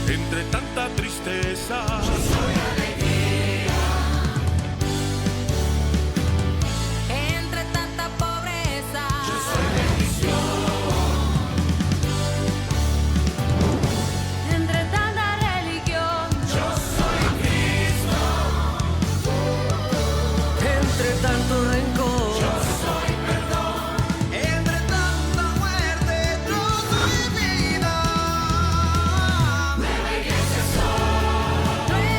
Entre tanta tristeza, Yo soy alegría. Entre tanta pobreza, Yo soy bendición. entre tanta religión, Yo soy Cristo. Entre tanto rencor, Yo soy perdón. entre tanta muerte, yo soy vida. Nueva iglesia soy.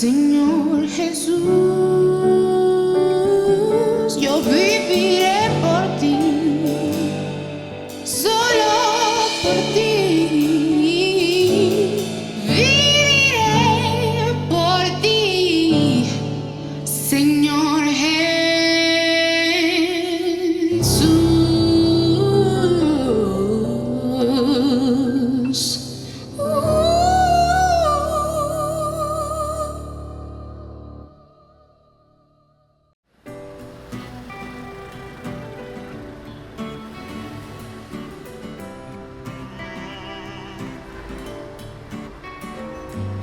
Señor Jesús, yo viviré por ti, solo por ti. Viviré por ti, Señor Jesús.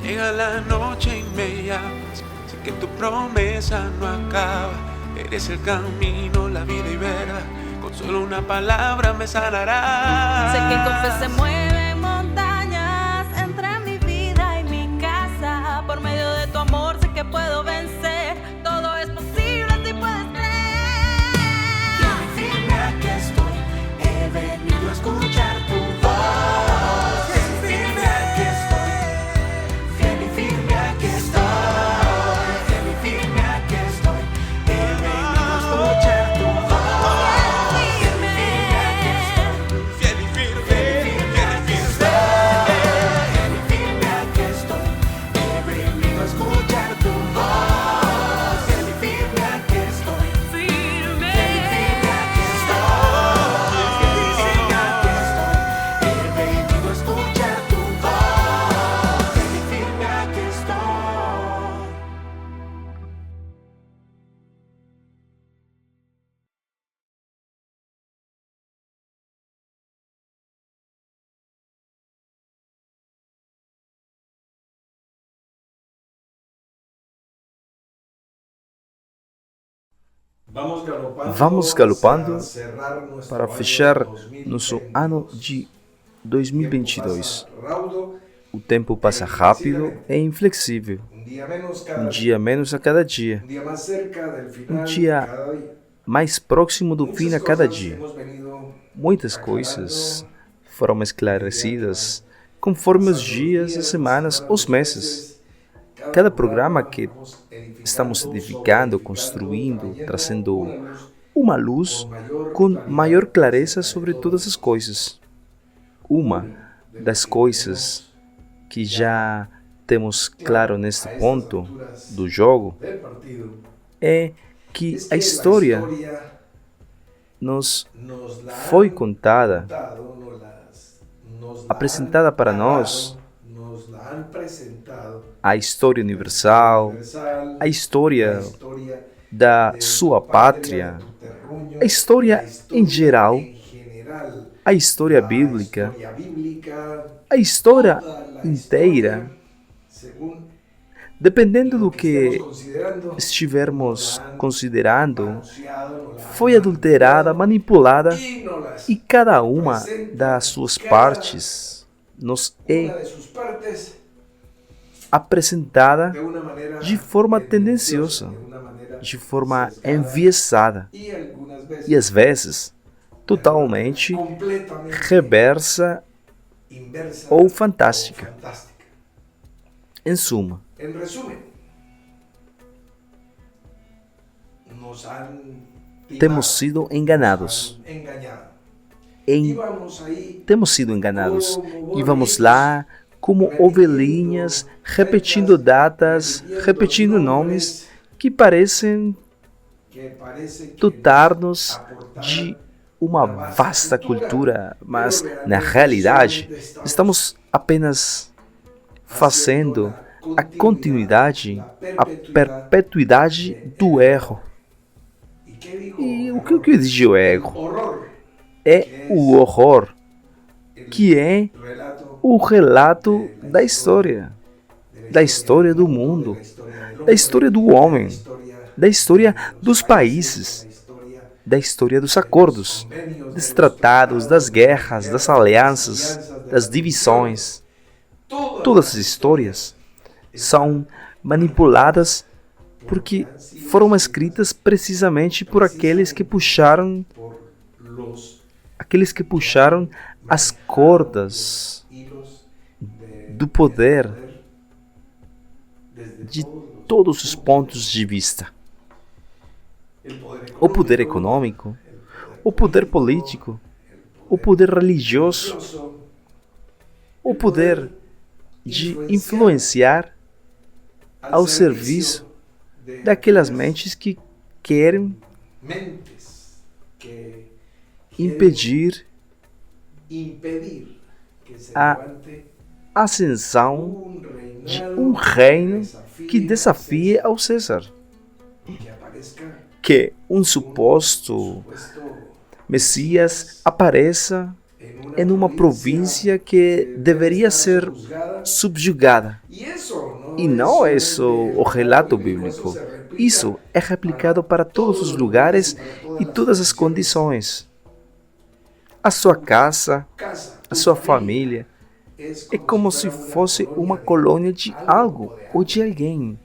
Llega la noche y me llamas, sé que tu promesa no acaba. Eres el camino, la vida y verdad, con solo una palabra me sanarás. Sé que con fe se mueven montañas entre mi vida y mi casa. Por medio de tu amor sé que puedo vencer. Todo es posible si puedes creer. Firme aquí estoy, he venido a escuchar tu voz. Firme aquí estoy, fiel y firme aquí estoy. Fiel y firme aquí estoy, he venido a escuchar tu voz. Firme. Fiel y firme, fiel y firme. Fiel y firme aquí estoy, he venido a escuchar tu voz. Fiel y firme aquí estoy. Firme. Fiel y firme aquí estoy. Fiel y firme aquí estoy, he venido a escuchar tu voz. Fiel y firme aquí estoy. Vamos galopando para fechar nosso ano de 2022. O tempo passa rápido e inflexível. Um dia menos a cada dia. Um dia mais próximo do fim a cada dia. Muitas coisas foram esclarecidas conforme os dias, as semanas, os meses. Cada programa que estamos edificando, construindo, trazendo uma luz com maior clareza sobre todas as coisas. Uma das coisas que já temos claro neste ponto do jogo é que a história nos foi contada, apresentada para nós, a história universal, a história da sua pátria, a história em geral, a história bíblica, a história inteira, dependendo do que estivermos considerando, foi adulterada, manipulada e cada uma das suas partes nos é apresentada de forma tendenciosa, de forma enviesada e às vezes totalmente reversa ou fantástica. Em suma, temos sido enganados. Temos sido enganados e vamos lá como ovelhinhas, repetindo datas, repetindo nomes que parecem dotar-nos de uma vasta cultura, mas na realidade estamos apenas fazendo a continuidade, a perpetuidade do erro. E o que eu digo o erro? É o horror, que é o relato da história do mundo, da história do homem, da história dos países, da história dos acordos, dos tratados, das guerras, das alianças, das divisões. Todas as histórias são manipuladas porque foram escritas precisamente por aqueles que puxaram as cordas do poder de todos os pontos de vista. O poder econômico, o poder político, o poder religioso, o poder de influenciar ao serviço daquelas mentes que querem impedir a ascensão de um reino que desafie ao César. Que um suposto Messias apareça em uma província que deveria ser subjugada. E não é só o relato bíblico. Isso é replicado para todos os lugares e todas as condições. A sua casa, a sua família, é como se fosse uma colônia de algo ou de alguém.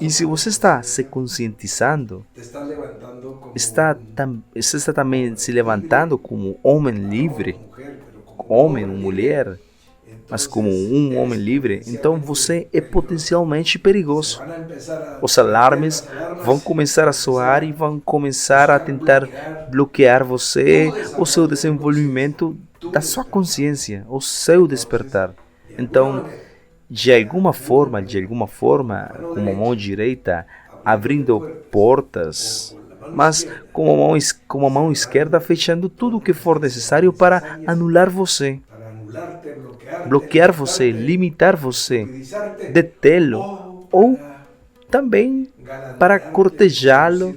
E se você está se conscientizando, você está também se levantando como homem livre, homem ou mulher, mas como um homem livre, então você é potencialmente perigoso. Os alarmes vão começar a soar e vão começar a tentar bloquear você, o seu desenvolvimento da sua consciência, o seu despertar. Então, de alguma forma, com a mão direita abrindo portas, mas com a mão esquerda fechando tudo o que for necessário para anular você, bloquear você, limitar você, detê-lo, ou também para cortejá-lo,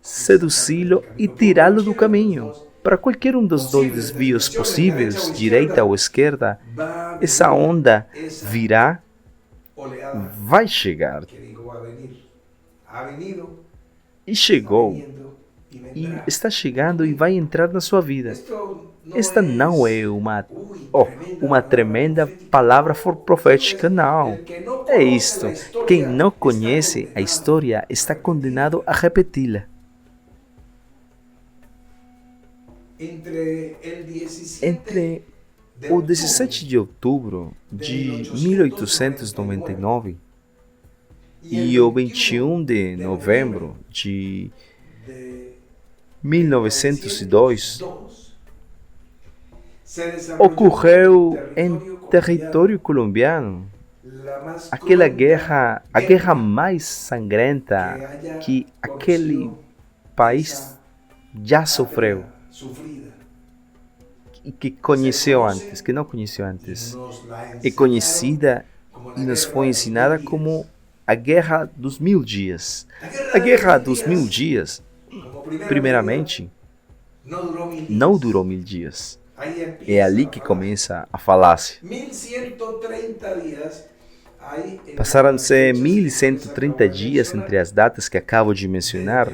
seduzi-lo e tirá-lo do caminho. Para qualquer um dos dois desvios possíveis, direita ou esquerda, essa onda virá, vai chegar. E chegou. E está chegando e vai entrar na sua vida. Esta não é uma tremenda palavra profética, não. É isto. Quem não conhece a história está condenado a repeti-la. Entre o 17 de outubro de 1899 e o 21 de novembro de 1902, ocorreu em território colombiano aquela guerra, a guerra mais sangrenta que aquele país já sofreu. Que não conheceu antes. É conhecida e nos foi ensinada como a Guerra dos 1000 Dias. A Guerra dos 1000 Dias, primeiramente, não durou 1000 dias. É ali que começa a falácia. Passaram-se 1130 dias entre as datas que acabo de mencionar,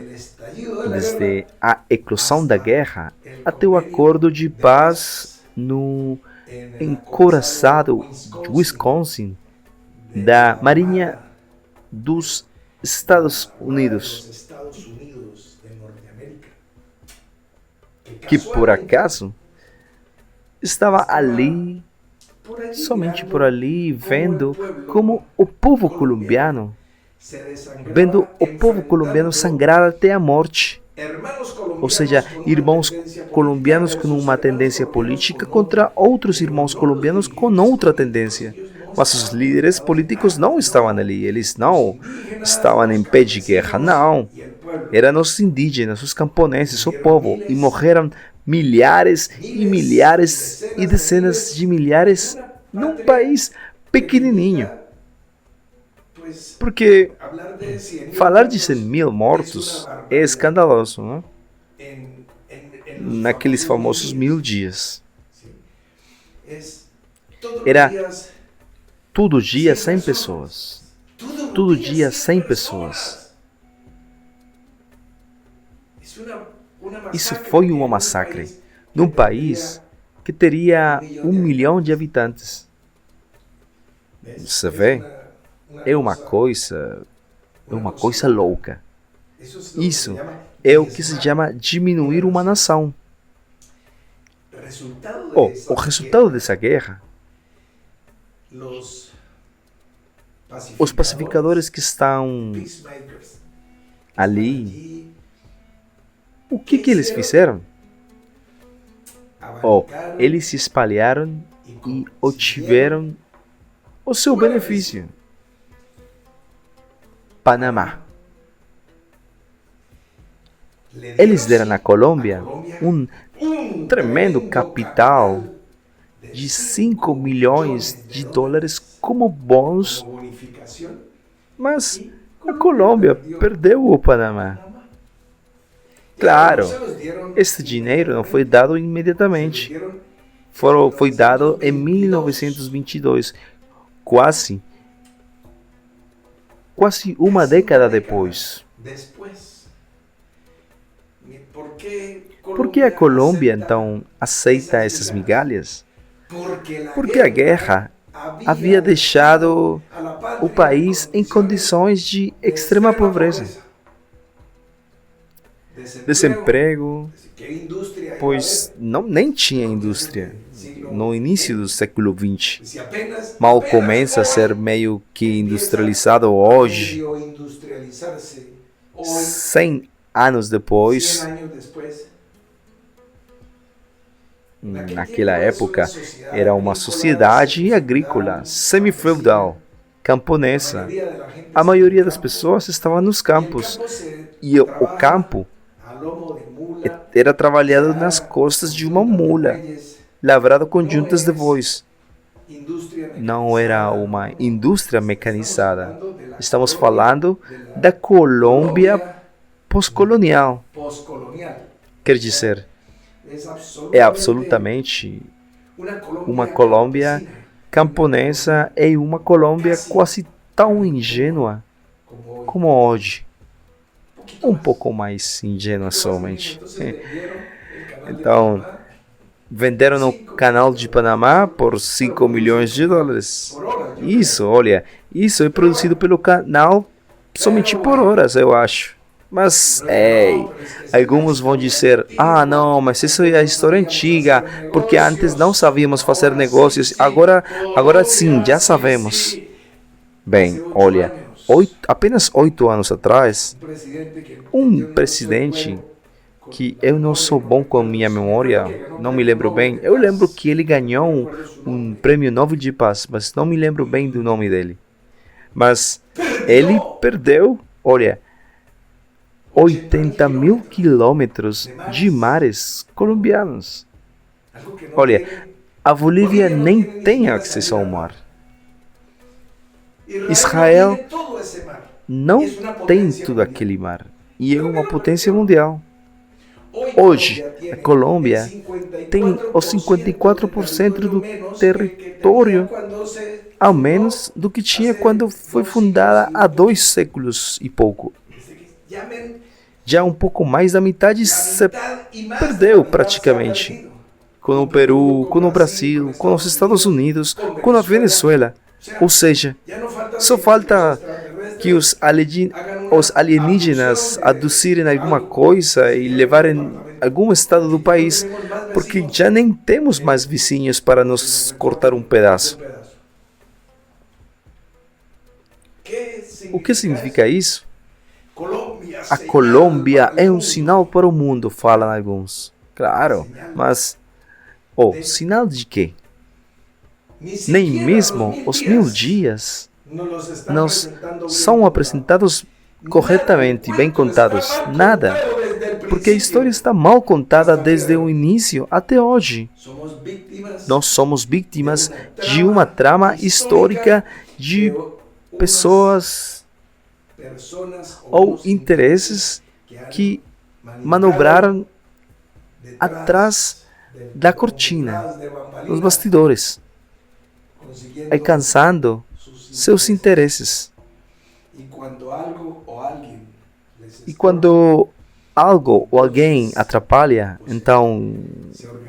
desde a eclosão da guerra até o acordo de paz no encoraçado Wisconsin da Marinha dos Estados Unidos, que por acaso estava ali, somente por ali, vendo o povo colombiano sangrar até a morte. Ou seja, irmãos colombianos com uma tendência política contra outros irmãos colombianos com outra tendência. Mas os líderes políticos não estavam ali, eles não estavam em pé de guerra, não. Eram os indígenas, os camponeses, o povo, e morreram milhares e milhares e dezenas de milhares num país pequenininho. Porque falar de 100.000 mortos é escandaloso, não? Naqueles famosos 1000 dias. Era todo dia 100 pessoas. Todo dia 100 pessoas. Isso foi uma massacre num país que teria 1 milhão de habitantes. Você vê? É uma coisa louca. Isso é o que se chama diminuir uma nação. O resultado dessa guerra, os pacificadores que estão ali, o que eles fizeram? Eles se espalharam e obtiveram o seu benefício. Panamá. Eles deram à Colômbia um tremendo capital de 5 milhões de dólares como bônus, mas a Colômbia perdeu o Panamá. Claro, esse dinheiro não foi dado imediatamente. Foi dado em 1922, quase uma década depois. Por que a Colômbia, então, aceita essas migalhas? Porque a guerra havia deixado o país em condições de extrema pobreza. Desemprego, pois nem tinha indústria no início do século XX. Mal começa a ser meio que industrializado hoje. 100 anos depois, naquela época, era uma sociedade agrícola, semi-feudal, camponesa. A maioria das pessoas estava nos campos, e o campo era trabalhado nas costas de uma mula, lavrado com juntas de bois. Não era uma indústria mecanizada. Estamos falando da Colômbia pós-colonial. Quer dizer, é absolutamente uma Colômbia camponesa e uma Colômbia quase tão ingênua como hoje. Um pouco mais ingênua somente. Então, venderam o canal de Panamá por 5 milhões de dólares. Isso é produzido pelo canal somente por horas, eu acho. Mas, alguns vão dizer, não, mas isso é a história antiga, porque antes não sabíamos fazer negócios, agora sim, já sabemos. Bem, apenas 8 anos atrás, um presidente que eu não sou bom com minha memória, não me lembro bem. Eu lembro que ele ganhou um prêmio Nobel de Paz, mas não me lembro bem do nome dele. Mas ele perdeu, 80 mil quilômetros de mares colombianos. A Bolívia nem tem acesso ao mar. Israel não tem todo aquele mar e é uma potência mundial. Hoje, a Colômbia tem os 54% do território a menos do que tinha quando foi fundada há 2 séculos e pouco. Já um pouco mais da metade se perdeu praticamente, com o Peru, com o Brasil, com os Estados Unidos, com a Venezuela. Ou seja, só falta que os alienígenas aduzirem alguma coisa e levarem algum estado do país, porque já nem temos mais vizinhos para nos cortar um pedaço. O que significa isso? A Colômbia é um sinal para o mundo, falam alguns. Claro, mas sinal de quê? Nem mesmo os 1000 dias nos são apresentados corretamente, bem contados. Nada, porque a história está mal contada desde o início até hoje. Nós somos vítimas de uma trama histórica de pessoas ou interesses que manobraram atrás da cortina, nos bastidores, alcançando seus interesses. E quando algo ou alguém atrapalha, então,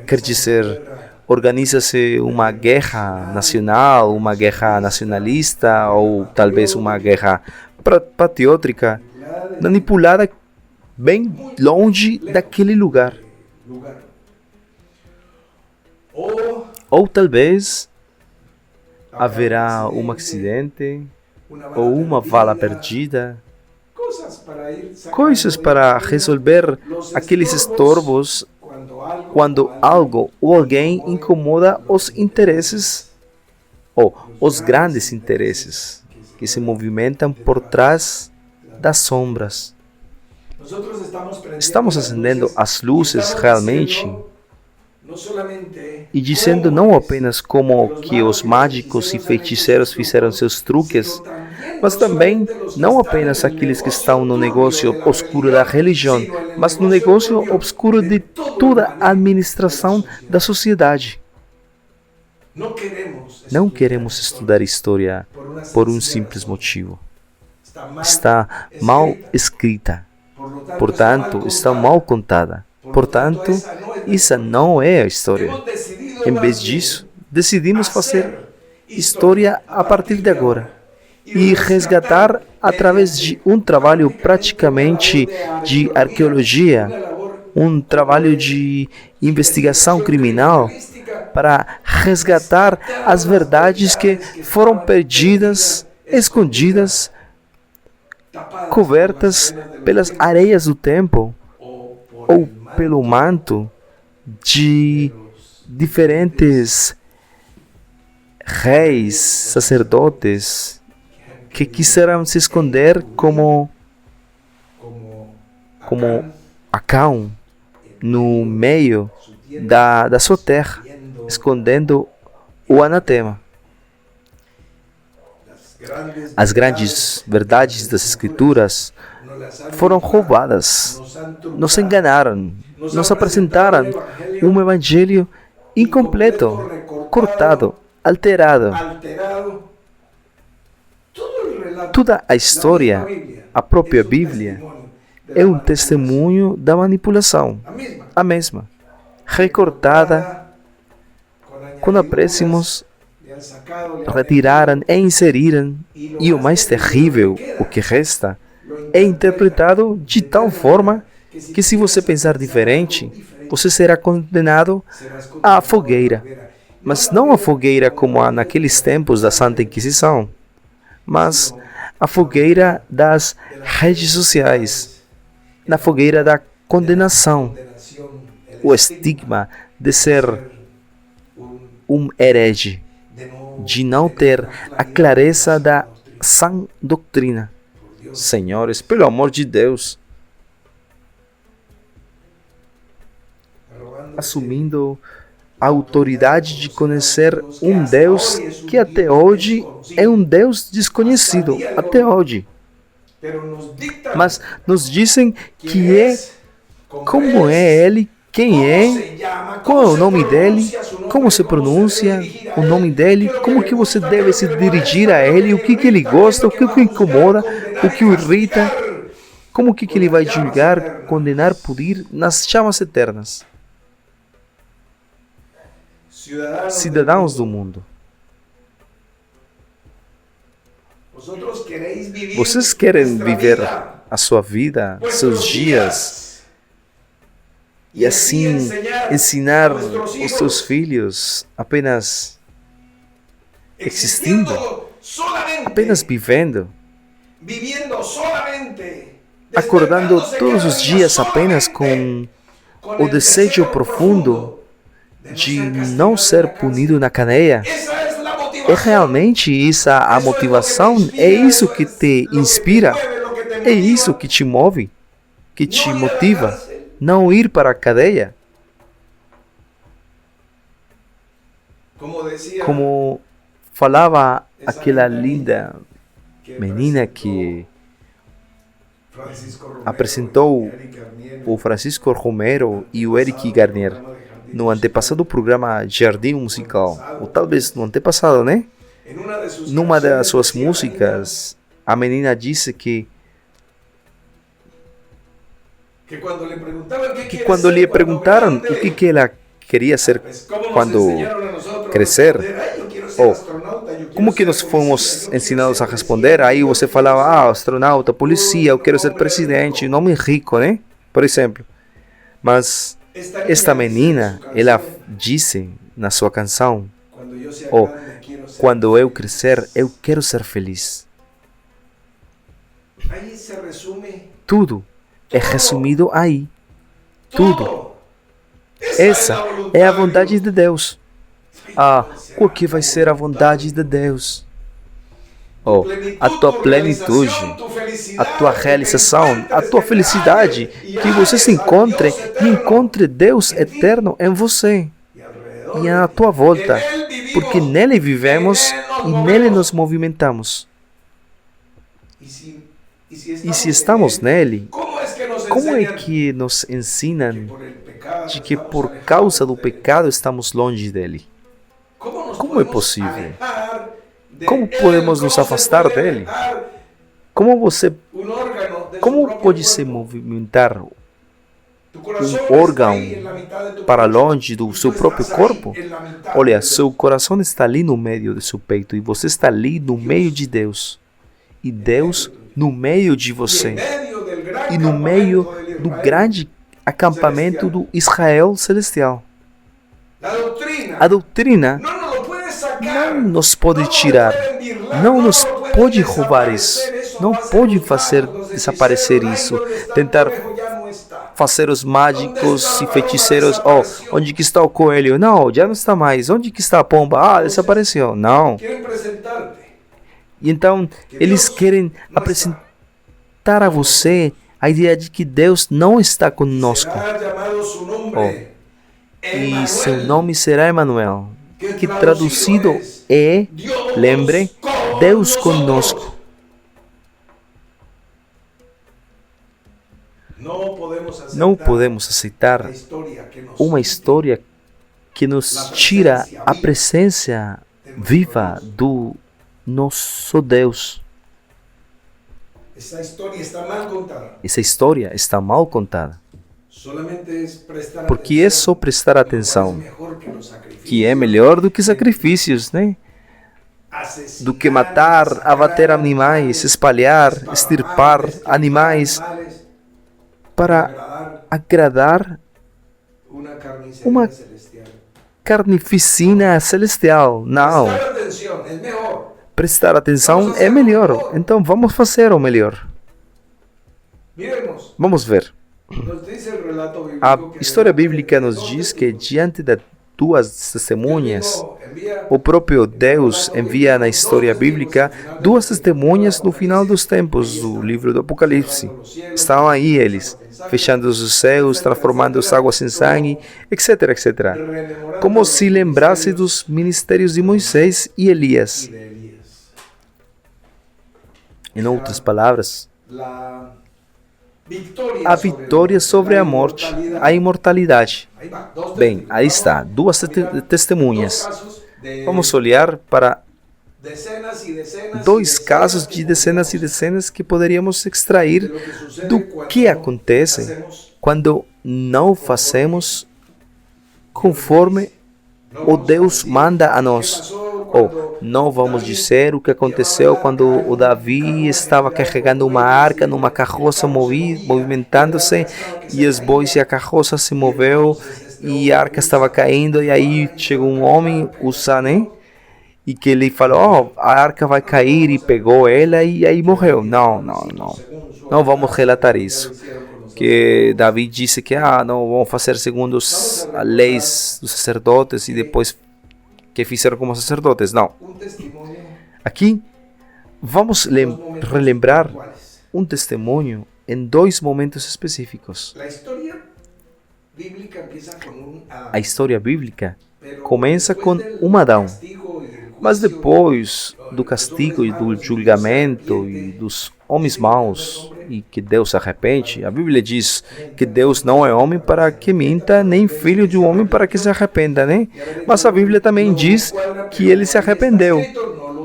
quer dizer, organiza-se uma guerra nacional, uma guerra nacionalista ou talvez uma guerra patriótica, manipulada bem longe daquele lugar. Ou talvez haverá um acidente, ou uma bala perdida, coisas para resolver aqueles estorbos quando algo ou alguém incomoda os interesses ou os grandes interesses que se movimentam por trás das sombras. Estamos acendendo as luzes realmente e dizendo não apenas como que os mágicos e feiticeiros fizeram seus truques, mas também não apenas aqueles que estão no negócio obscuro da religião, mas no negócio obscuro de toda a administração da sociedade. Não queremos estudar história por um simples motivo. Está mal escrita, portanto, está mal contada. Portanto, essa não é a história. Em vez disso, decidimos fazer história a partir de agora e resgatar através de um trabalho praticamente de arqueologia, um trabalho de investigação criminal, para resgatar as verdades que foram perdidas, escondidas, cobertas pelas areias do tempo ou pelo manto de diferentes reis, sacerdotes que quiseram se esconder como Acão no meio da sua terra, escondendo o anatema. As grandes verdades das Escrituras foram roubadas, nos enganaram, nos apresentaram um evangelho incompleto, cortado, alterado. Toda a história, a própria Bíblia, é um testemunho da manipulação, a mesma, recortada com acréscimos, retiraram e inseriram, e o mais terrível, o que resta, é interpretado de tal forma que, se você pensar diferente, você será condenado à fogueira. Mas não a fogueira como há naqueles tempos da Santa Inquisição, mas a fogueira das redes sociais, na fogueira da condenação, o estigma de ser um herege, de não ter a clareza da sã doutrina. Senhores, pelo amor de Deus, assumindo a autoridade de conhecer um Deus que até hoje é um Deus desconhecido, até hoje. Mas nos dizem que é, como é Ele, quem é, qual é o nome dele, como se pronuncia o nome dele, como que você deve se dirigir a ele, o que ele gosta, o que o incomoda, o que o irrita, como que ele vai julgar, condenar, punir nas chamas eternas. Cidadãos do mundo, vocês querem viver a sua vida, seus dias, e assim ensinar os seus filhos apenas existindo, apenas vivendo, acordando todos os dias apenas com o desejo profundo de não ser punido na cadeia? É realmente essa a motivação? É isso que te inspira? É isso que te move? Que te motiva? Não ir para a cadeia? Como falava aquela linda menina que apresentou o Francisco Romero e o Eric Garnier no antepassado programa Jardim Musical, ou talvez no antepassado, né? Numa das suas músicas, a menina disse que quando lhe perguntaram o que ela queria ser quando crescer, ou como que nós fomos ensinados a responder, aí você falava, astronauta, polícia, eu quero ser presidente, nome rico, né? Por exemplo. Mas esta menina, ela disse na sua canção, quando eu crescer, eu quero ser feliz. Tudo é resumido aí. Tudo. Essa é a vontade de Deus. Qual que vai ser a vontade de Deus? A tua plenitude, a tua realização, a tua felicidade, que você se encontre e encontre Deus eterno em você e à tua volta, porque nele vivemos e nele nos movimentamos. E se estamos nele, como é que nos ensinam de que por causa do pecado estamos longe dele? Como é possível? Como podemos nos afastar dele? Como pode se movimentar um órgão para longe do seu próprio corpo? Olha, seu coração está ali no meio do seu peito e você está ali no meio de Deus. E Deus no meio de você. E no meio do grande acampamento do Israel celestial. A doutrina não nos pode tirar, não nos pode roubar isso, não pode fazer desaparecer isso, tentar fazer os mágicos e feiticeiros, onde que está o coelho? Não, já não está mais. Onde que está a pomba? Desapareceu. Não. E então, eles querem apresentar a você a ideia de que Deus não está conosco. E seu nome será Emmanuel, que traduzido é, lembre, Deus conosco. Não podemos aceitar uma história que nos tira a presença viva do nosso Deus. Essa história está mal contada. Porque é só prestar atenção, que é melhor do que sacrifícios, né? Do que matar, abater animais, espalhar, extirpar animais para agradar uma carnificina celestial. Não. Prestar atenção é melhor. Então vamos fazer o melhor. Vamos ver. A história bíblica nos diz que diante de duas testemunhas, o próprio Deus envia na história bíblica duas testemunhas no final dos tempos do livro do Apocalipse. Estão aí eles, fechando os céus, transformando as águas em sangue, etc, etc. Como se lembrasse dos ministérios de Moisés e Elias. Em outras palavras, a vitória sobre a morte, a imortalidade. Bem, aí está, duas testemunhas. Vamos olhar para dois casos de dezenas e dezenas que poderíamos extrair do que acontece quando não fazemos conforme o Deus manda a nós. Não vamos dizer o que aconteceu quando o Davi estava carregando uma arca numa carroça movimentando-se e os bois e a carroça se moveu e a arca estava caindo e aí chegou um homem, Usa, né? E que ele falou, a arca vai cair e pegou ela e aí morreu. Não vamos relatar isso. Que Davi disse que não vamos fazer segundo as leis dos sacerdotes e depois que fizeram como sacerdotes. Não. Aqui vamos relembrar um testemunho em dois momentos específicos. A história bíblica começa com um Adão, mas depois do castigo e do julgamento e dos homens maus e que Deus se arrepende, a Bíblia diz que Deus não é homem para que minta, nem filho de um homem para que se arrependa, né? Mas a Bíblia também diz que ele se arrependeu,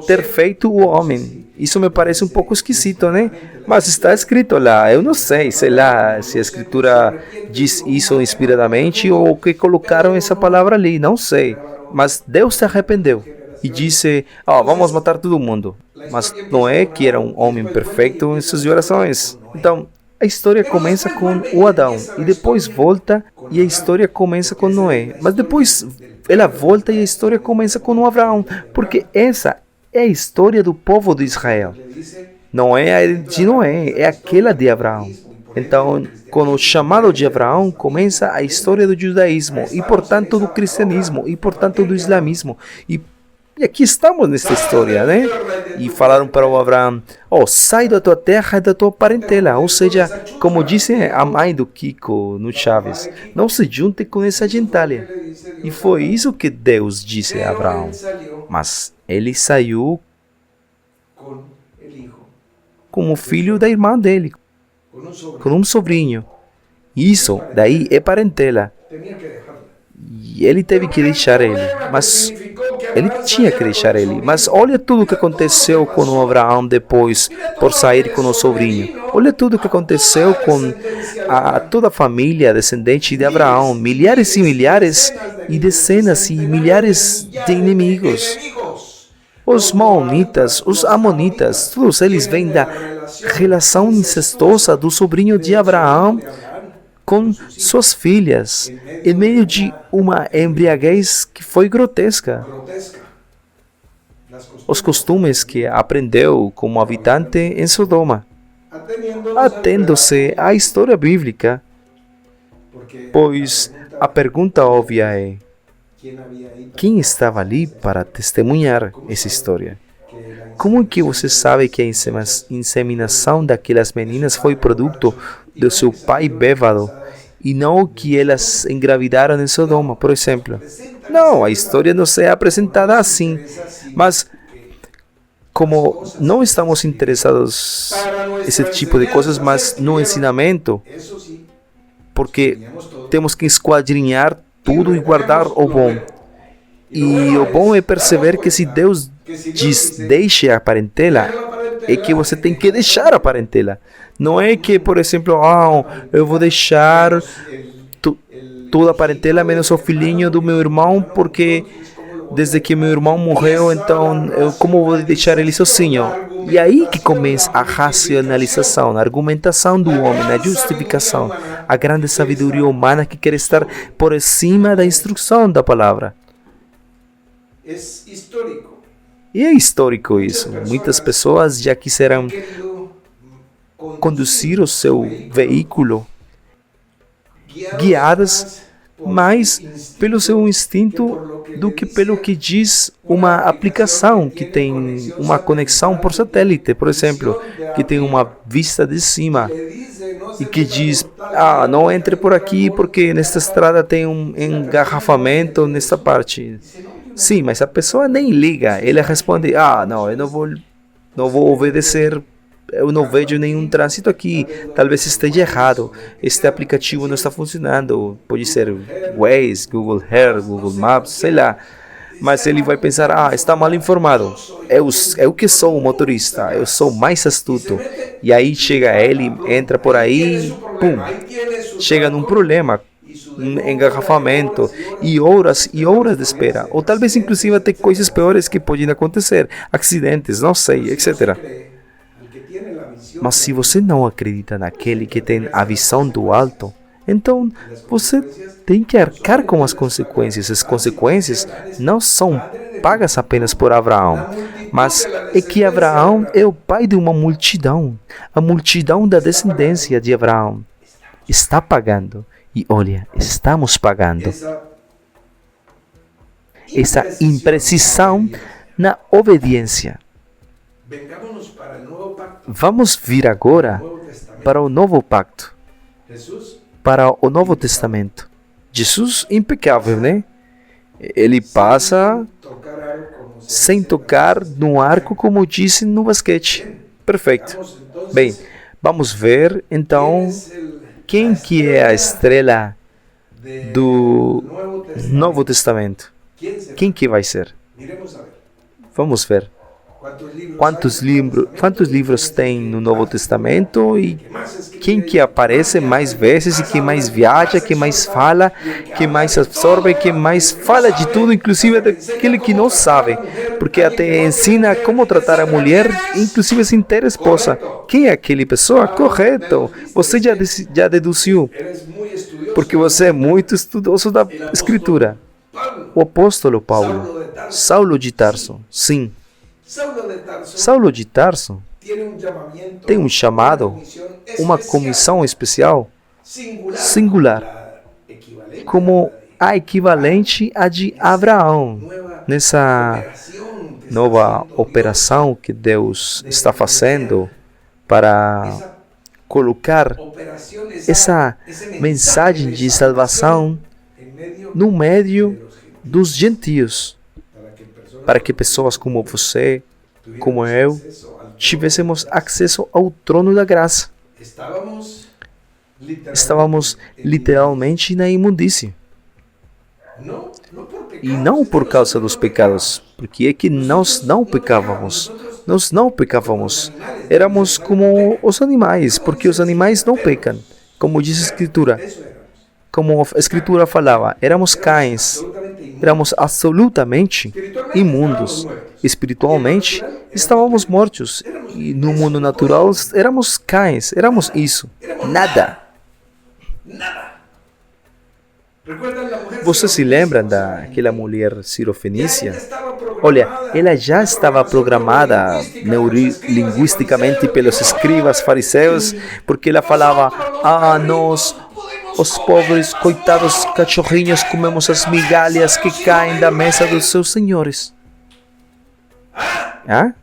ter feito o homem. Isso me parece um pouco esquisito, né? Mas está escrito lá, eu não sei lá, se a Escritura diz isso inspiradamente ou que colocaram essa palavra ali, não sei. Mas Deus se arrependeu e disse, vamos matar todo mundo. Mas Noé, que era um homem perfeito em suas orações. Então, a história começa com o Adão e depois volta e a história começa com Noé. Mas depois ela volta e a história começa com o Abraão, porque essa é a história do povo de Israel. Não é a de Noé, é aquela de Abraão. Então, com o chamado de Abraão, começa a história do judaísmo e, portanto, do cristianismo e, portanto, do islamismo. E aqui estamos nessa história, né? E falaram para o Abraão, sai da tua terra e da tua parentela. Ou seja, como disse a mãe do Kiko no Chaves, não se junte com essa gentalha. E foi isso que Deus disse a Abraão. Mas ele saiu como filho da irmã dele, com um sobrinho. Isso daí é parentela. E ele teve que deixar ele, mas ele tinha que deixar ele. Mas olha tudo o que aconteceu com o Abraão depois, por sair com o sobrinho. Olha tudo o que aconteceu com toda a família descendente de Abraão. Milhares e milhares e dezenas e milhares de inimigos. Os maonitas, os amonitas, todos eles vêm da relação incestuosa do sobrinho de Abraão com suas filhas, em meio de uma embriaguez que foi grotesca. Os costumes que aprendeu como habitante em Sodoma, atendo-se à história bíblica, pois a pergunta óbvia é: quem estava ali para testemunhar essa história? Como que você sabe que a inseminação daquelas meninas foi produto do seu pai bêbado e não que elas engravidaram em Sodoma, por exemplo? Não, a história não é apresentada assim. Mas, como não estamos interessados nesse tipo de coisas, mas no ensinamento, porque temos que esquadrinhar tudo e guardar o bom. E o bom é perceber que se Deus diz deixe a parentela, é que você tem que deixar a parentela. Não é que, por exemplo, eu vou deixar toda a parentela menos o filhinho do meu irmão, porque desde que meu irmão morreu, então como vou deixar ele sozinho? E aí que começa a racionalização, a argumentação do homem, a justificação, a grande sabedoria humana que quer estar por cima da instrução da palavra. E é histórico isso. Muitas pessoas já quiseram conduzir o seu veículo guiadas mais pelo seu instinto do que pelo que diz uma aplicação que tem uma conexão por satélite, por exemplo, que tem uma vista de cima e que diz, não entre por aqui porque nesta estrada tem um engarrafamento nesta parte. Sim, mas a pessoa nem liga. Ele responde, não, eu não vou obedecer. Eu não vejo nenhum trânsito aqui. Talvez esteja errado. Este aplicativo não está funcionando. Pode ser Waze, Google Earth, Google Maps, sei lá. Mas ele vai pensar, está mal informado. Eu que sou o motorista. Eu sou mais astuto. E aí chega ele, entra por aí, pum. Chega num problema. Um engarrafamento e horas de espera, ou talvez inclusive até coisas piores que podem acontecer, acidentes, não sei, etc. Mas se você não acredita naquele que tem a visão do alto, então você tem que arcar com as consequências. As consequências não são pagas apenas por Abraão, mas é que Abraão é o pai de uma multidão. A multidão da descendência de Abraão está pagando. E olha, estamos pagando essa imprecisão na obediência. Vamos vir agora para o novo pacto, para o Novo Testamento. Jesus, impecável, né? Ele passa sem tocar no arco, como disse no basquete. Perfeito. Bem, vamos ver então quem que é a estrela do Novo Testamento. Quem que vai ser? Vamos ver. Quantos livros tem no Novo Testamento e quem que aparece mais vezes e quem mais viaja, quem mais fala, quem mais absorve, quem mais fala de tudo, inclusive daquele que não sabe, porque até ensina como tratar a mulher, inclusive sem ter esposa. Quem é aquele pessoa? Correto. Você já deduziu, porque você é muito estudioso da Escritura. O apóstolo Paulo, Saulo de Tarso, sim. Saulo de Tarso tem um chamado, uma comissão especial, singular, como a equivalente à de Abraão, nessa nova operação que Deus está fazendo para colocar essa mensagem de salvação no meio dos gentios, para que pessoas como você, como eu, tivéssemos acesso ao trono da graça. Estávamos literalmente na imundície. E não por causa dos pecados, porque é que nós não pecávamos. Nós não pecávamos. Éramos como os animais, porque os animais não pecam. Como diz a Escritura. Como a Escritura falava, éramos cães. Éramos absolutamente imundos. Espiritualmente, estávamos mortos. E no mundo natural, éramos cães. Éramos isso. Nada. Você se lembra daquela mulher sirofenícia? Olha, ela já estava programada neurolinguisticamente pelos escribas fariseus, porque ela falava: nós, os pobres, coitados cachorrinhos, comemos as migalhas que caem da mesa dos seus senhores.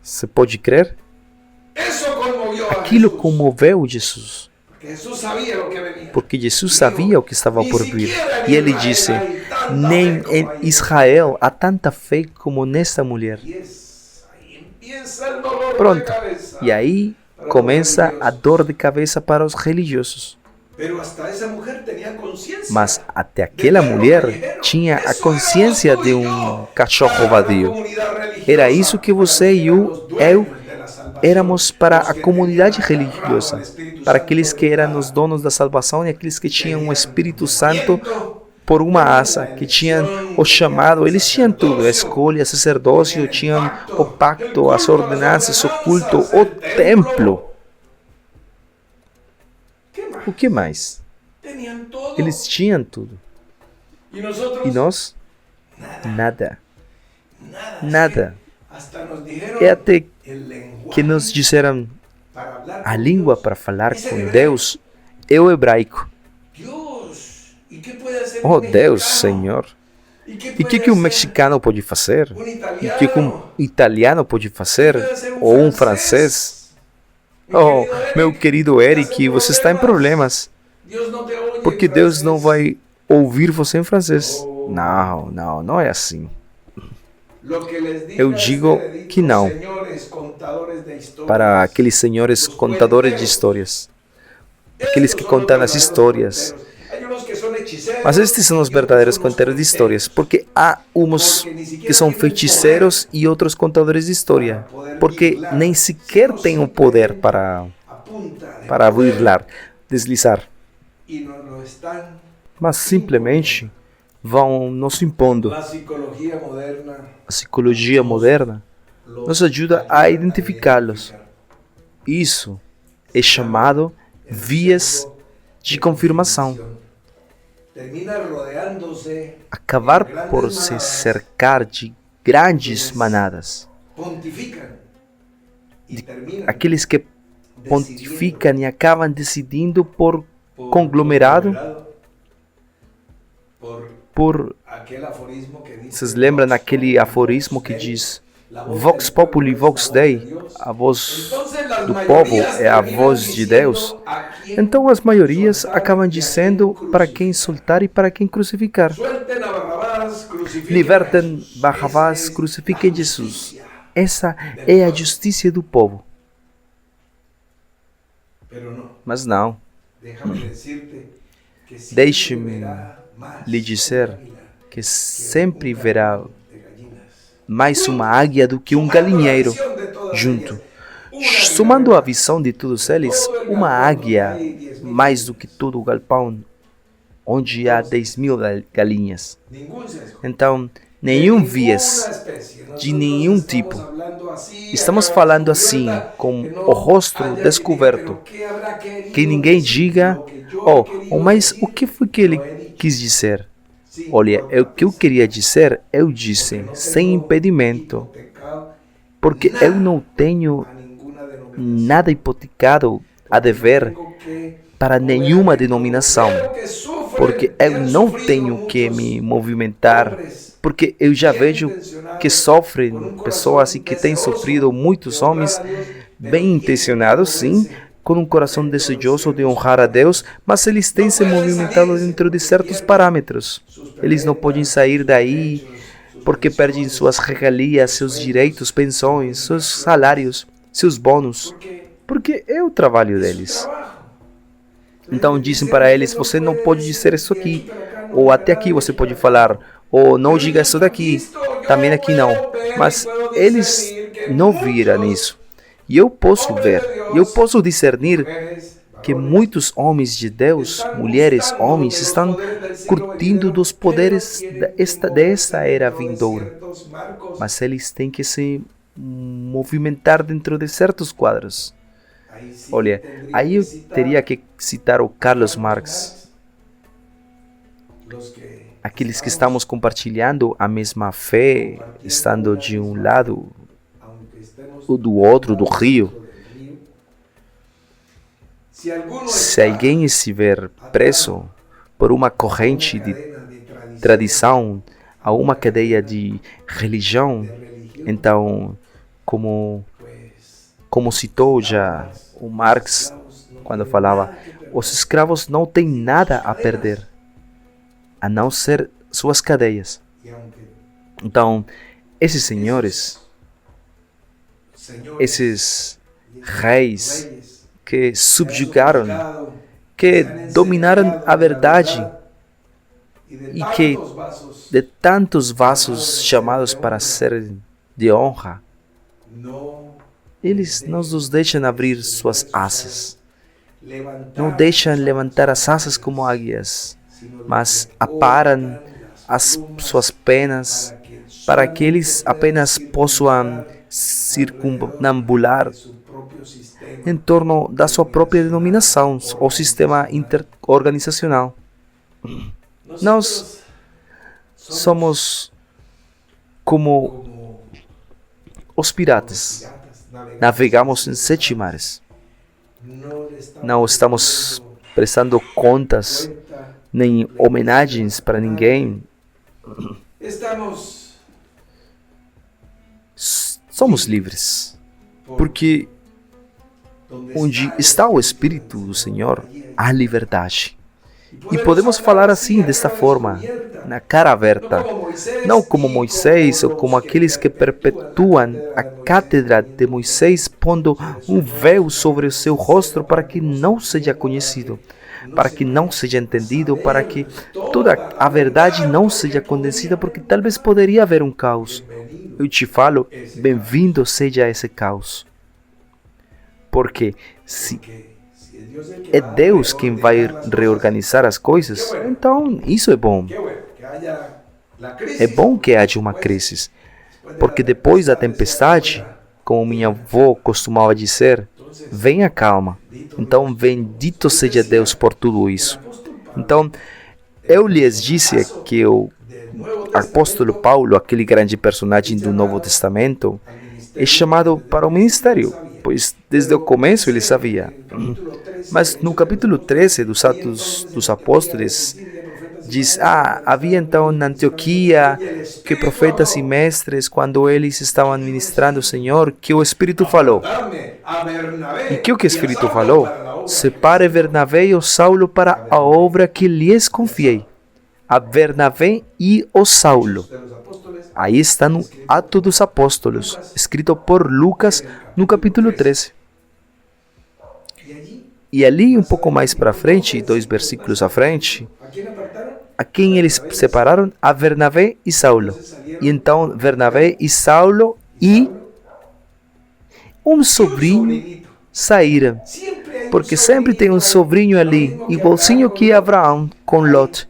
Você pode crer? Aquilo comoveu Jesus. Porque Jesus sabia o que estava por vir. E ele disse: nem em Israel há tanta fé como nesta mulher. Pronto. E aí começa a dor de cabeça para os religiosos. Mas até aquela mulher tinha a consciência de um cachorro vadio. Era isso que você e eu éramos para a comunidade religiosa, para aqueles que eram os donos da salvação e aqueles que tinham o Espírito Santo por uma asa, que tinham o chamado. Eles tinham tudo: a escolha, o sacerdócio, tinham o pacto, as ordenanças, o culto, o templo. O que mais? Eles tinham tudo. E nós? Nada. Nada. É até que nos disseram: a língua para falar com Deus é o hebraico. Oh Deus, Senhor. E o que um mexicano pode fazer? E o que um italiano pode fazer? Ou um francês? Oh, meu querido Eric, você está em problemas. Porque Deus não vai ouvir você em francês. Não é assim. Eu digo que não. Para aqueles senhores contadores de histórias. Aqueles que contam as histórias. Mas estes são os verdadeiros contadores de histórias, porque há uns que são feiticeiros e outros contadores de história, porque nem sequer têm o poder para burlar, deslizar, mas simplesmente vão nos impondo. A psicologia moderna nos ajuda a identificá-los. Isso é chamado vias de confirmação. Acabar por se cercar de grandes manadas. Aqueles que pontificam e acabam decidindo por conglomerado. Vocês lembram daquele aforismo que diz: Vox Populi, Vox Dei, a voz do povo é a voz de Deus. Então as maiorias acabam dizendo para quem soltar e para quem crucificar. Libertem Barrabás, crucifiquem Jesus. Essa é a justiça do povo. Mas não. Deixe-me lhe dizer que sempre verá mais uma águia do que um galinheiro junto. Somando a visão de todos eles, uma águia mais do que todo o galpão, onde há 10.000 galinhas. Então, nenhum viés de nenhum tipo. Estamos falando assim, com o rosto descoberto. Que ninguém diga: mas o que foi que ele quis dizer? Olha, o que eu queria dizer, eu disse, sem impedimento. Porque eu não tenho nada hipotecado a dever para nenhuma denominação, porque eu não tenho que me movimentar, porque eu já vejo que sofrem pessoas e que têm sofrido muitos homens bem intencionados, sim, com um coração desejoso de honrar a Deus, mas eles têm se movimentado dentro de certos parâmetros. Eles não podem sair daí porque perdem suas regalias, seus direitos, pensões, seus salários, seus bônus, porque é o trabalho deles. Então dizem para eles, você não pode dizer isso aqui, ou até aqui você pode falar, ou não diga isso daqui, também aqui não. Mas eles não viram isso. E eu posso ver, eu posso discernir que muitos homens de Deus, mulheres, homens, estão curtindo dos poderes desta era vindoura. Mas eles têm que se movimentar dentro de certos quadros. Olha, aí eu teria que citar o Carlos Marx. Aqueles que estamos compartilhando a mesma fé, estando de um lado ou do outro do rio. Se alguém estiver preso por uma corrente de tradição a uma cadeia de religião, então, como citou já o Marx quando falava, os escravos não têm nada a perder, a não ser suas cadeias. Então, esses senhores, esses reis que subjugaram, que dominaram a verdade e que de tantos vasos chamados para ser de honra, eles não nos deixam abrir suas asas, não deixam levantar as asas como águias, mas aparam as suas penas para que eles apenas possam circunambular em torno da sua própria denominação ou sistema interorganizacional. Nós somos como os piratas. Navegamos em 7 mares. Não estamos prestando contas nem homenagens para ninguém. Somos livres, porque onde está o Espírito do Senhor, há liberdade. E podemos falar assim, desta forma, na cara aberta, não como Moisés ou como aqueles que perpetuam a cátedra de Moisés, pondo um véu sobre o seu rosto para que não seja conhecido, para que não seja entendido, para que toda a verdade não seja condensada, porque talvez poderia haver um caos. Eu te falo, bem-vindo seja esse caos. Porque se é Deus quem vai reorganizar as coisas, então isso é bom. É bom que haja uma crise, porque depois da tempestade, como minha avó costumava dizer, vem a calma. Então, bendito seja Deus por tudo isso. Então, eu lhes disse que o apóstolo Paulo, aquele grande personagem do Novo Testamento, é chamado para o ministério, pois desde o começo ele sabia. Mas no capítulo 13 dos Atos dos Apóstolos, diz, havia então na Antioquia que profetas e mestres, quando eles estavam ministrando o Senhor, que o Espírito falou. E que o Espírito falou? Separe Bernabé e o Saulo para a obra que lhes confiei. A Bernabé e o Saulo. Aí está no Ato dos Apóstolos, escrito por Lucas no capítulo 13. E ali, um pouco mais para frente, 2 versículos à frente, a quem eles separaram? A Bernabé e Saulo. E então, Bernabé e Saulo e um sobrinho saíram. Porque sempre tem um sobrinho ali, igualzinho que Abraão com Lot.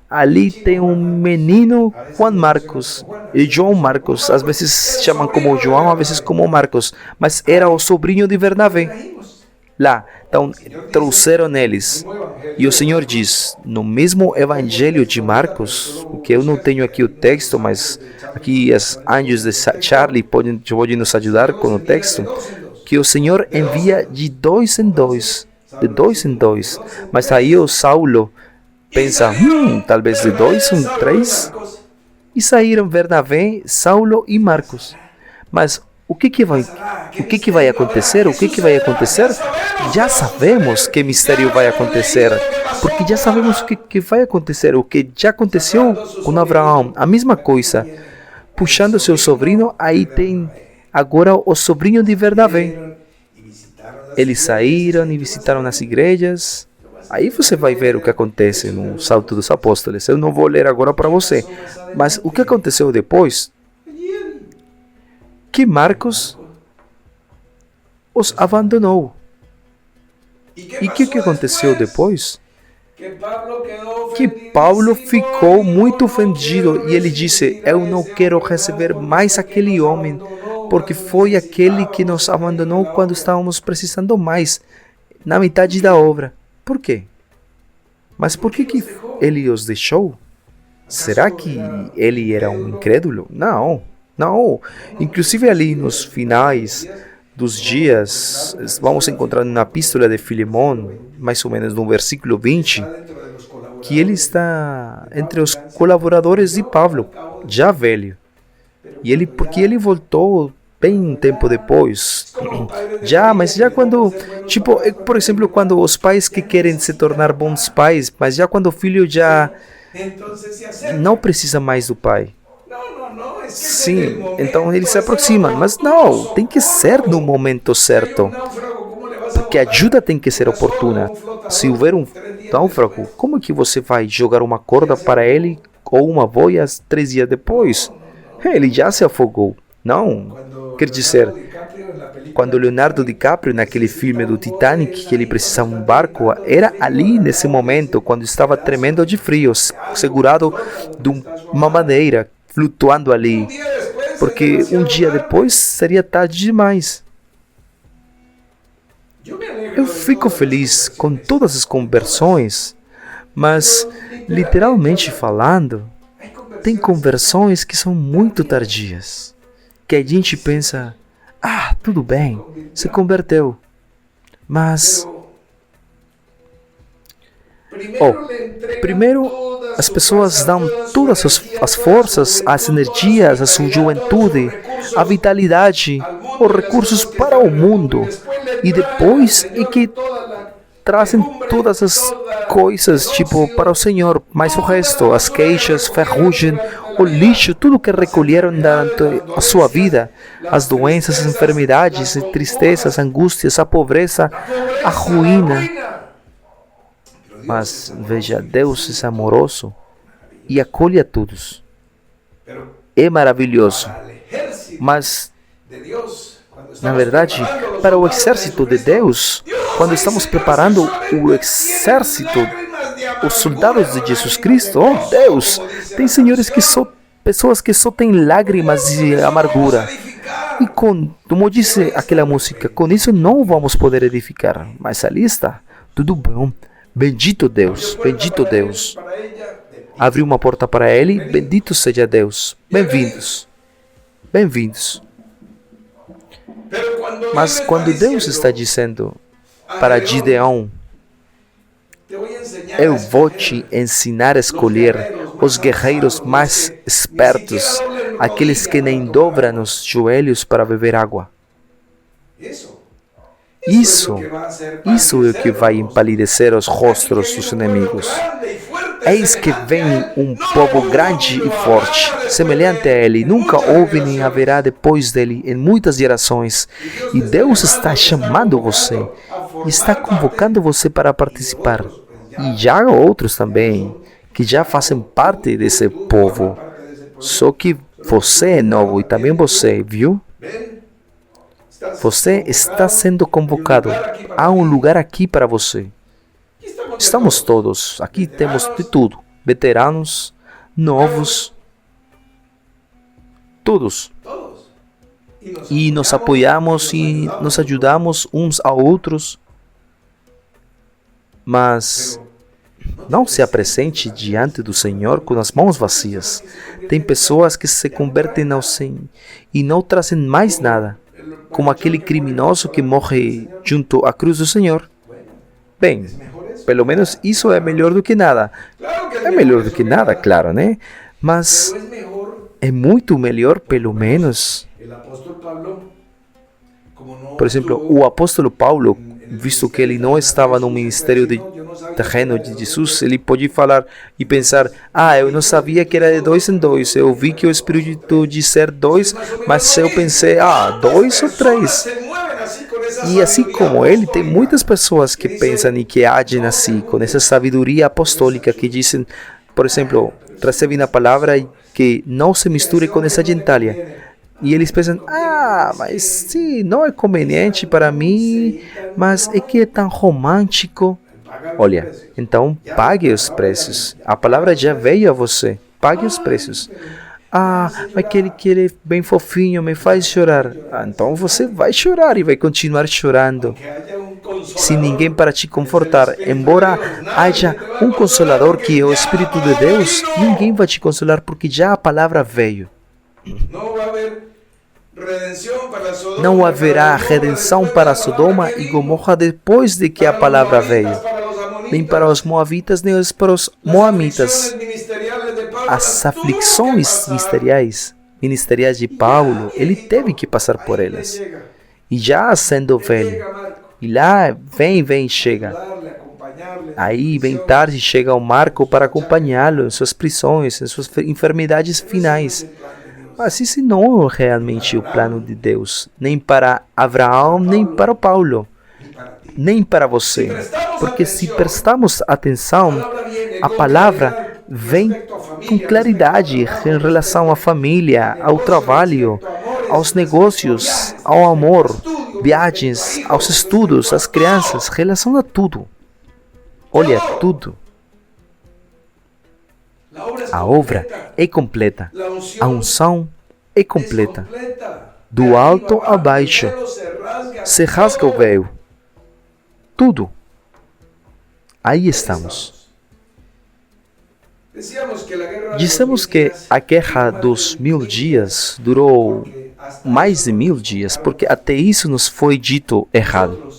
Ali tem um menino, Juan Marcos, e João Marcos, às vezes chamam como João, às vezes como Marcos, mas era o sobrinho de Bernabé. Lá, então, trouxeram eles. E o Senhor diz, no mesmo Evangelho de Marcos, que eu não tenho aqui o texto, mas aqui os anjos de Charlie podem nos ajudar com o texto, porque o Senhor envia de dois em dois. Mas aí o Saulo pensa, talvez de 2 em 3. E saíram Bernabé, Saulo e Marcos. Mas o que vai acontecer? Já sabemos que mistério vai acontecer. Porque já sabemos o que vai acontecer. O que já aconteceu com Abraão. A mesma coisa. Puxando seu sobrinho, aí tem agora o sobrinho de Bernabé. Eles saíram e visitaram as igrejas. Aí você vai ver o que acontece no Salto dos Apóstolos. Eu não vou ler agora para você. Mas o que aconteceu depois? Que Marcos os abandonou. E o que aconteceu depois? Que Paulo ficou muito ofendido e ele disse: eu não quero receber mais aquele homem, porque foi aquele que nos abandonou quando estávamos precisando mais, na metade da obra. Por quê? Mas por que ele os deixou? Será que ele era um incrédulo? Não. Inclusive ali nos finais dos dias, vamos encontrar na epístola de Filemón, mais ou menos no versículo 20, que ele está entre os colaboradores de Paulo, já velho. Porque ele voltou bem um tempo depois. Mas já quando, por exemplo, quando os pais que querem se tornar bons pais, mas já quando o filho já não precisa mais do pai. Sim, então ele se aproxima, mas não, tem que ser no momento certo, porque a ajuda tem que ser oportuna. Se houver um náufrago, como é que você vai jogar uma corda para ele ou uma boia 3 dias depois? Ele já se afogou. Não, quer dizer, quando Leonardo DiCaprio, naquele filme do Titanic, que ele precisava de um barco, era ali nesse momento, quando estava tremendo de frio, segurado de uma madeira, flutuando ali, porque um dia depois seria tarde demais. Eu fico feliz com todas as conversões, mas, literalmente falando, tem conversões que são muito tardias, que a gente pensa, tudo bem, se converteu, mas... primeiro, as pessoas dão todas as forças, as energias, a sua juventude, a vitalidade, os recursos para o mundo. E depois é que trazem todas as coisas, para o Senhor. Mas o resto, as queixas, ferrugem, o lixo, tudo que recolheram durante a sua vida, as doenças, as enfermidades, as tristezas, as angústias, a pobreza, a ruína. Mas veja, Deus é amoroso e acolhe a todos. É maravilhoso. Mas, na verdade, para o exército de Deus, quando estamos preparando o exército, os soldados de Jesus Cristo, Deus, tem senhores que são pessoas que só têm lágrimas e amargura. E como disse aquela música, com isso não vamos poder edificar. Mas ali está, tudo bom. Bendito Deus, bendito Deus. Abriu uma porta para ele, bendito seja Deus. Bem-vindos, bem-vindos. Mas quando Deus está dizendo para Gideão, eu vou te ensinar a escolher os guerreiros mais espertos, aqueles que nem dobram os joelhos para beber água. Isso é o que vai empalidecer os rostos dos inimigos. Eis que vem um povo grande e forte, semelhante a ele, nunca houve nem haverá depois dele em muitas gerações. E Deus está chamando você, e está convocando você para participar. E já há outros também, que já fazem parte desse povo. Só que você é novo, e também você, viu? Você está sendo convocado. Há um lugar aqui para você. Estamos todos. Aqui temos de tudo. Veteranos, novos, todos. E nos apoiamos e nos ajudamos uns a outros. Mas não se apresente diante do Senhor com as mãos vazias. Tem pessoas que se convertem ao Senhor e não trazem mais nada. como aquele criminoso que morre junto à cruz do Senhor. Bem, pelo menos isso é melhor do que nada. É melhor do que nada, claro, né? Mas é muito melhor, pelo menos. Por exemplo, o apóstolo Paulo, visto que ele não estava no ministério terreno de Jesus, ele pode falar e pensar: eu não sabia que era de 2 em 2, eu vi que o Espírito dizer 2, mas eu pensei, 2 ou 3. E assim como ele, tem muitas pessoas que pensam e que agem assim, com essa sabedoria apostólica, que dizem, por exemplo, recebem a palavra e que não se misture com essa gentalha. E eles pensam, mas sim, não é conveniente para mim, mas é que é tão romântico. Olha, então pague os preços. A palavra já veio a você. Pague os preços. Mas que ele é bem fofinho, me faz chorar. Então você vai chorar e vai continuar chorando. Sem ninguém para te confortar. Embora haja um consolador que é o Espírito de Deus, ninguém vai te consolar porque já a palavra veio. Não haverá redenção para Sodoma e Gomorra depois de que a palavra veio. Nem para os moabitas, nem para os moamitas. As aflições ministeriais de Paulo, ele teve que passar por elas. E já sendo velho, e lá vem, chega. Aí, bem tarde, chega o Marco para acompanhá-lo em suas prisões, em suas enfermidades finais. Mas isso não é realmente o plano de Deus, nem para Abraão, nem para Paulo, nem para você. Porque se prestamos atenção, a palavra vem com claridade em relação à família, ao trabalho, aos negócios, ao amor, viagens, aos estudos, às crianças, relaciona tudo. Olha, tudo. A obra é completa. A unção é completa. Do alto a baixo. Se rasga o véu. Tudo. Aí estamos. Dissemos que a guerra dos 1000 dias durou mais de 1000 dias, porque até isso nos foi dito errado.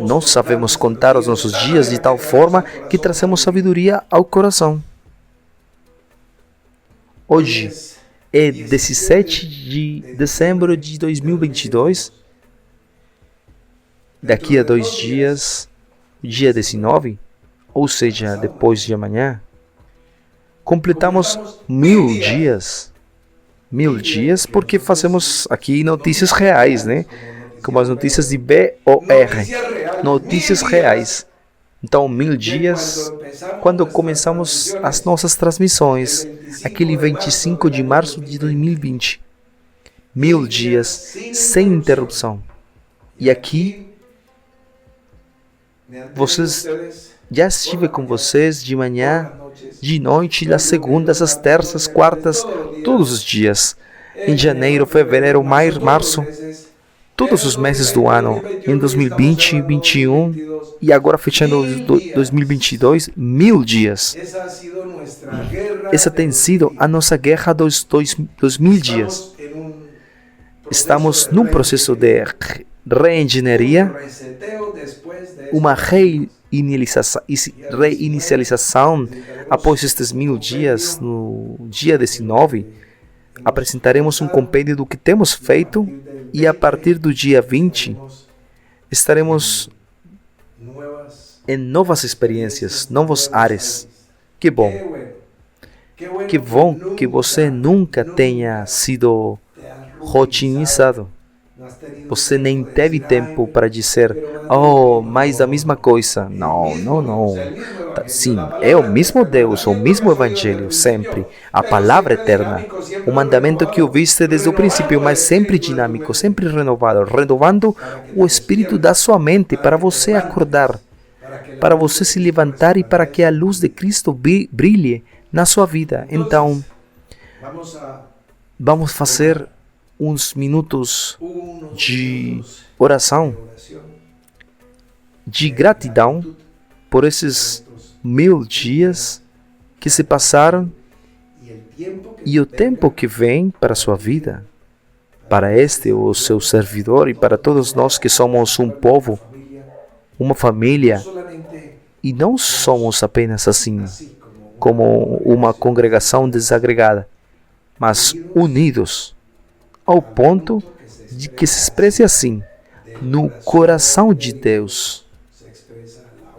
Não sabemos contar os nossos dias de tal forma que trazemos sabedoria ao coração. Hoje é 17 de dezembro de 2022. Daqui a 2 dias, dia 19, ou seja, depois de amanhã, completamos 1000 dias. 1000 dias porque fazemos aqui notícias reais, né? Como as notícias de BOR, notícias reais. Então, 1000 dias, quando começamos as nossas transmissões, aquele 25 de março de 2020. 1000 dias, sem interrupção. E aqui, já estive com vocês de manhã, de noite, das segundas, às terças, quartas, todos os dias. Em janeiro, fevereiro, maio, março, todos os meses do ano, em 2020, 2021 e agora fechando 2022, 1000 dias. Essa tem sido a nossa guerra dos 2000 dias. Estamos num processo de reengenharia, uma reinicialização após estes 1000 dias, no dia 19, apresentaremos um compêndio do que temos feito e a partir do dia 20 estaremos em novas experiências, novos ares. Que bom! Que bom que você nunca tenha sido rotinizado. Você nem teve tempo para dizer, mais da mesma coisa. Não. Sim, é o mesmo Deus, o mesmo Evangelho, sempre. A palavra eterna. O mandamento que ouviste desde o princípio, mas sempre dinâmico, sempre renovado. Renovando o espírito da sua mente para você acordar, para você se levantar e para que a luz de Cristo brilhe na sua vida. Então, vamos fazer uns minutos de oração, de gratidão por esses 1000 dias que se passaram e o tempo que vem para a sua vida, para este, o seu servidor, e para todos nós que somos um povo, uma família, e não somos apenas assim, como uma congregação desagregada, mas unidos, ao ponto de que se expresse assim, no coração de Deus,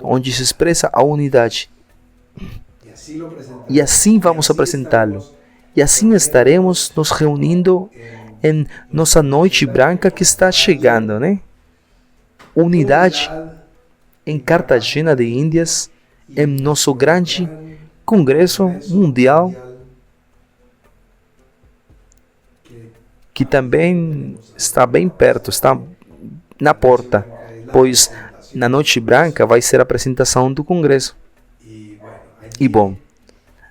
onde se expressa a unidade. E assim vamos apresentá-lo. E assim estaremos nos reunindo em nossa noite branca que está chegando, né? Unidade em Cartagena de Índias, em nosso grande congresso mundial, que também está bem perto, está na porta, pois na Noite Branca vai ser a apresentação do congresso. E bom,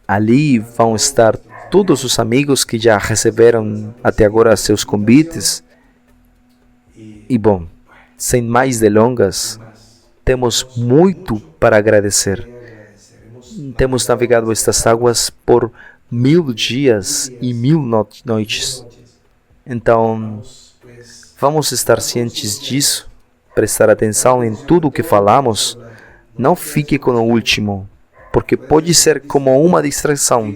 ali vão estar todos os amigos que já receberam até agora seus convites. E bom, sem mais delongas, temos muito para agradecer. Temos navegado estas águas por 1000 dias e 1000 noites. Então, vamos estar cientes disso, prestar atenção em tudo o que falamos. Não fique com o último, porque pode ser como uma distração,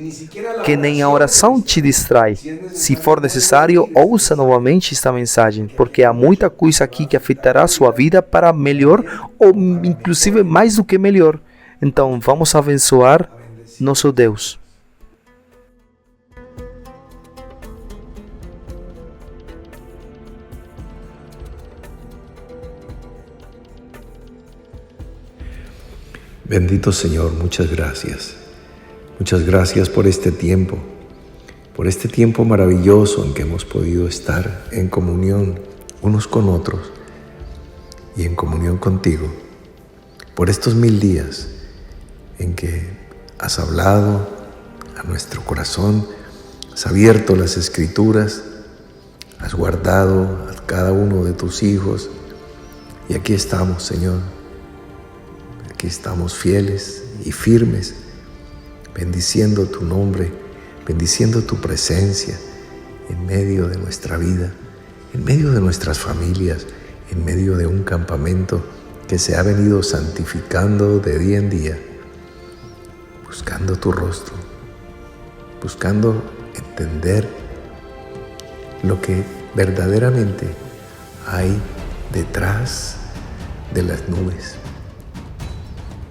que nem a oração te distrai. Se for necessário, ouça novamente esta mensagem, porque há muita coisa aqui que afetará sua vida para melhor, ou inclusive mais do que melhor. Então, vamos abençoar nosso Deus. Bendito Señor, muchas gracias. Muchas gracias por este tiempo maravilloso en que hemos podido estar en comunión unos con otros y en comunión contigo. Por estos 1000 días en que has hablado a nuestro corazón, has abierto las Escrituras, has guardado a cada uno de tus hijos, y aquí estamos, Señor. Aquí estamos fieles y firmes, bendiciendo tu nombre, bendiciendo tu presencia en medio de nuestra vida, en medio de nuestras familias, en medio de un campamento que se ha venido santificando de día en día, buscando tu rostro, buscando entender lo que verdaderamente hay detrás de las nubes.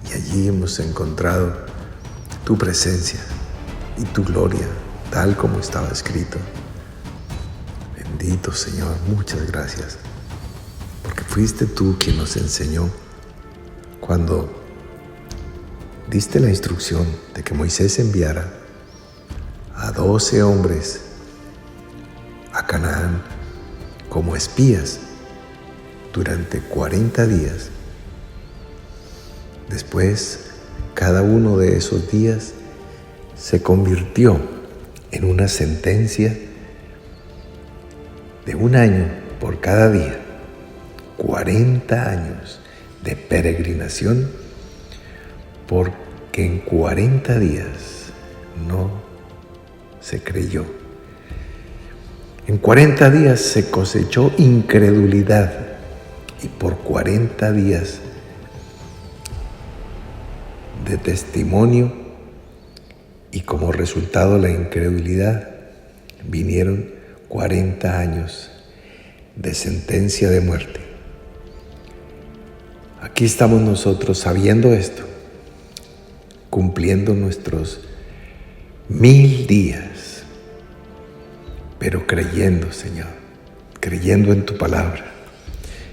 Y allí hemos encontrado tu presencia y tu gloria, tal como estaba escrito. Bendito Señor, muchas gracias, porque fuiste tú quien nos enseñó cuando diste la instrucción de que Moisés enviara a 12 hombres a Canaán como espías durante 40 días. Después, cada uno de esos días se convirtió en una sentencia de 1 año por cada día, 40 años de peregrinación, porque en 40 días no se creyó. En 40 días se cosechó incredulidad, y por 40 días de testimonio, y como resultado de la incredulidad vinieron 40 años de sentencia de muerte. Aquí estamos nosotros sabiendo esto, cumpliendo nuestros 1000 días, pero creyendo, Señor, creyendo en tu palabra,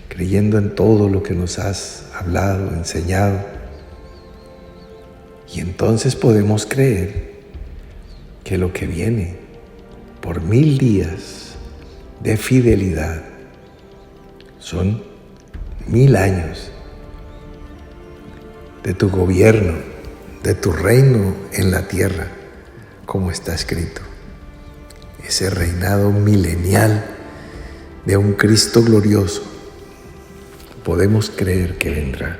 creyendo en todo lo que nos has hablado, enseñado. Y entonces podemos creer que lo que viene por 1000 días de fidelidad son 1000 años de tu gobierno, de tu reino en la tierra, como está escrito. Ese reinado milenial de un Cristo glorioso, podemos creer que vendrá,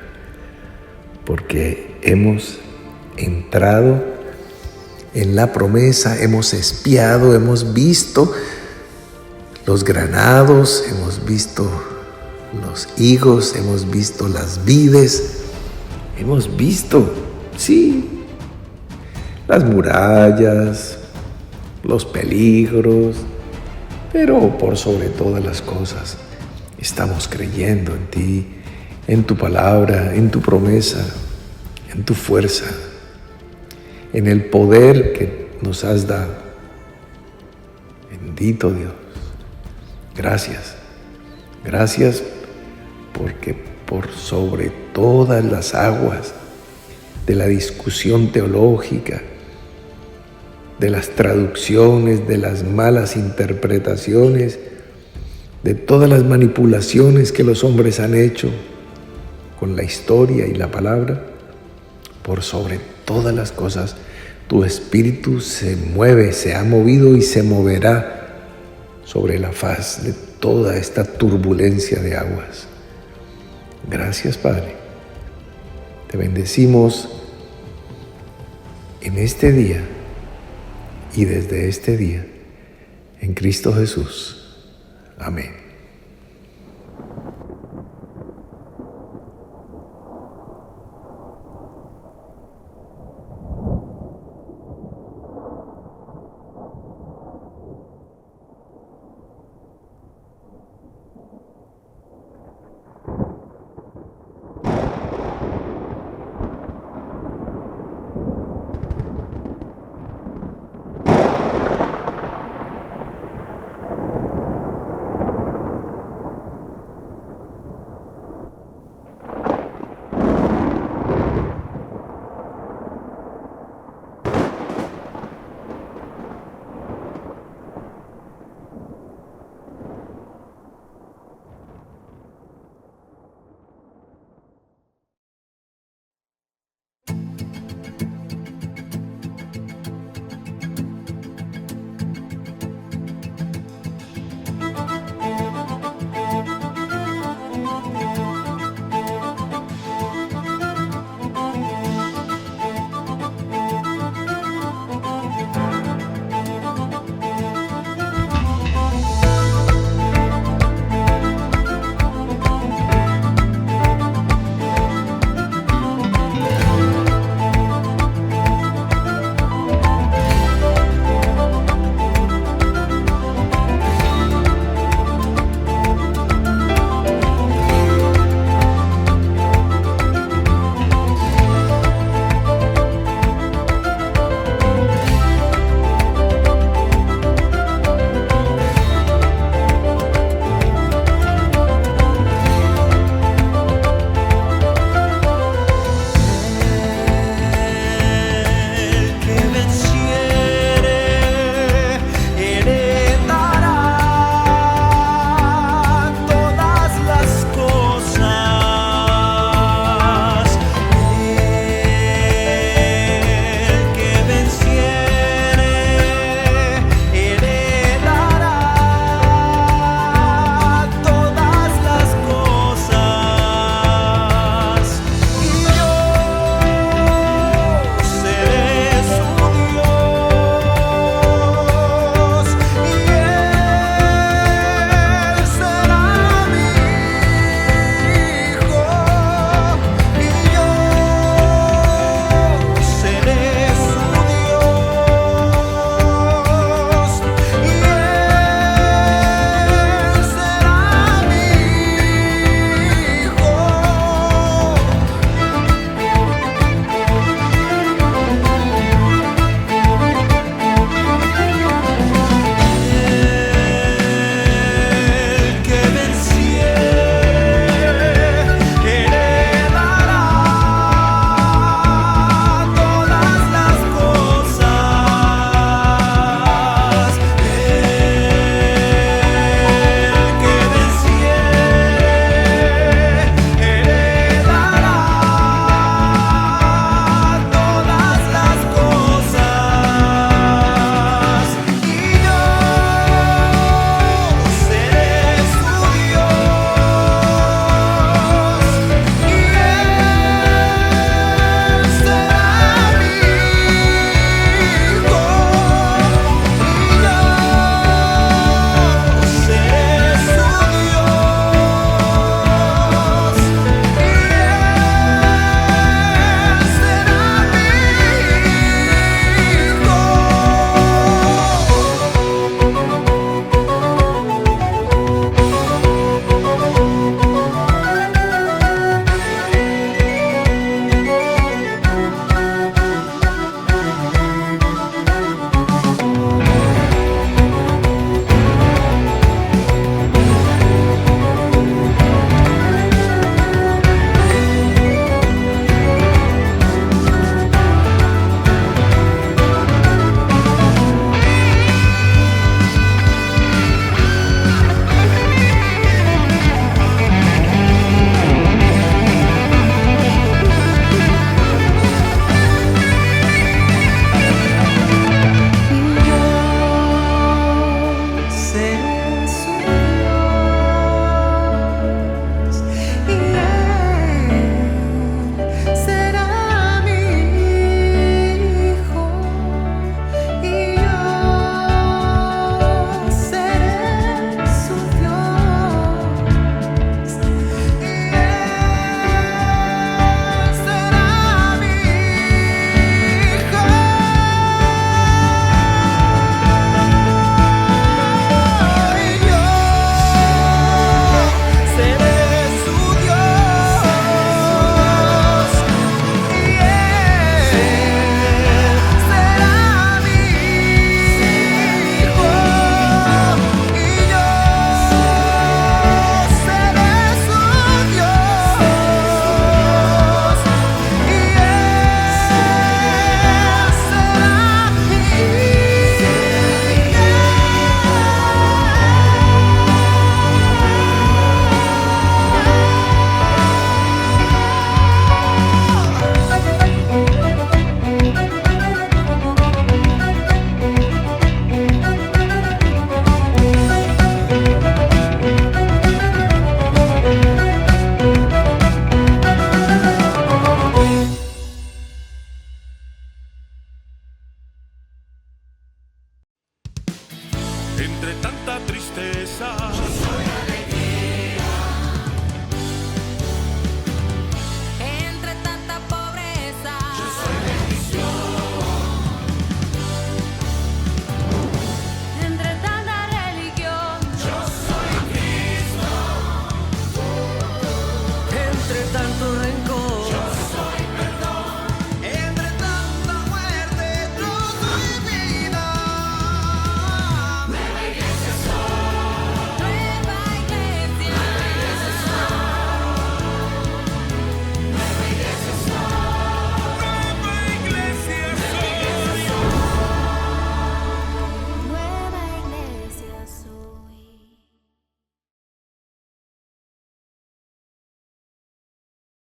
porque hemos entrado en la promesa, hemos espiado, hemos visto los granados, hemos visto los higos, hemos visto las vides, hemos visto, sí, las murallas, los peligros, pero por sobre todas las cosas estamos creyendo en ti, en tu palabra, en tu promesa, en tu fuerza, en el poder que nos has dado. Bendito Dios. Gracias. Gracias porque por sobre todas las aguas de la discusión teológica, de las traducciones, de las malas interpretaciones, de todas las manipulaciones que los hombres han hecho con la historia y la palabra, por sobre todas las cosas, tu espíritu se mueve, se ha movido y se moverá sobre la faz de toda esta turbulencia de aguas. Gracias, Padre. Te bendecimos en este día y desde este día, en Cristo Jesús. Amén.